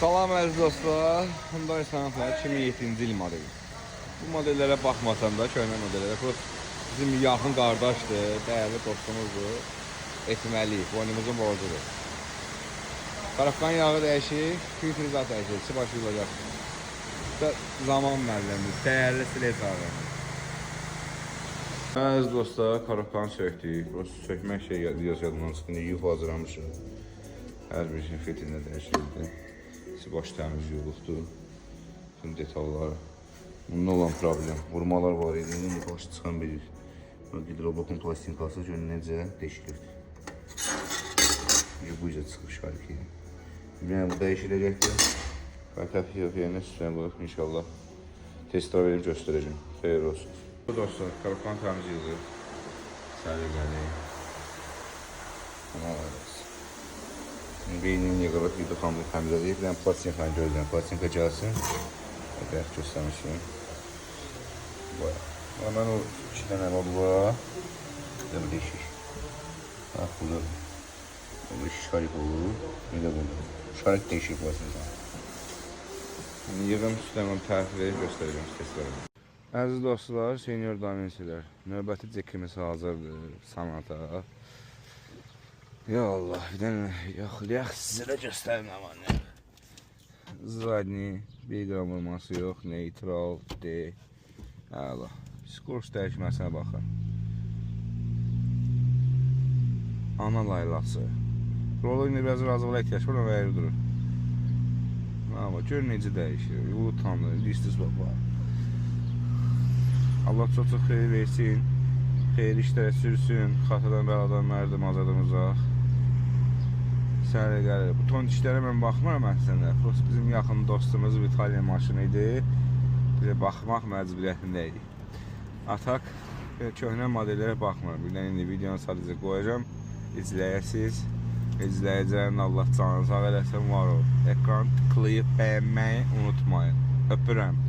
Salam əziz dostlar, Hyundai Santa Fe 2007-ci il modeli. Bu modellərə baxmasam da, köhnə modellərə bizim yaxın qardaşdır, dəyərli dostumuzdur. Etməliyik, boynumuzun borcudur. Tarafkan yağı dəyişik, filtrizat dəyişik, içi başı olacaq. Zaman müəllimdir, dəyərli silet ağı. Əziz dostlar, tarafkanı söktük. Burası sökmək şey yadımdan çıxınca yuf hazırlamışım. Hər bir şey filtrində dəyişildi. Baş təmizliyorluqdur. Tüm detallar. Bunda olan problem. Vurmalar var idi. İndi başı çıxan bilir. Hidrobokun plastinkası görün necə deşilirdi. Bu yüzden çıxıb şarkı. Yəni bu dəyişiləcəkdir. Xəfiyyəfiyəni üstünə qoyub inşallah testə verib göstərəcəm. Xeyir olsun. Bu dostlar, tarafkan təmizliyordur. Səliqəli. Ona varız. Beynini yığılıb, yıdıqamını təmizləyib. Bir dənə plastinkayı gözləyəm. Plastinka gəlsin. Bəyək göstərmişim. Hemen o iki dənə var bura. Bir də bu deşik. Bax, burada. Bu şarik olur. Bir də burada. Şarik deşik plastinka. Yığım üstünə onu tərif verib göstərəcəm testlərimi. Əziz dostlar, senior damensilər. Növbəti cekimiz hazırdır. Sanata. Ya Allah, bir dənə yoxlayaq sizə də göstərim amanı. Zadni, 1 qram vurması yox, neutral, D. Allah, skurs dəyişməsinə baxın. Ana laylası. Rolu indi biraz razılığa ihtiyaç var, ona ayrı durur. Ama gör necə dəyişir, yolu tanır, listis baba. Allah çox xeyir versin, xeyir işlərə sürsün, xatadan bəladan mərdim azadan uzaq. Səliqəli. Bu ton dişlərə mən baxmıram əslində. Bizim yaxın dostumuz İtalya maşını idi. Bizə baxmaq məcburiyyətindəydik. Atak köhnə modellərə baxmıram. Bir dənə indi videonu sadəcə qoyacağım. İzləyəsiniz. İzləyicilərin Allah canını sağ eləsin var o. Ekran tıklayıb bəyənməyi unutmayın. Öpürəm.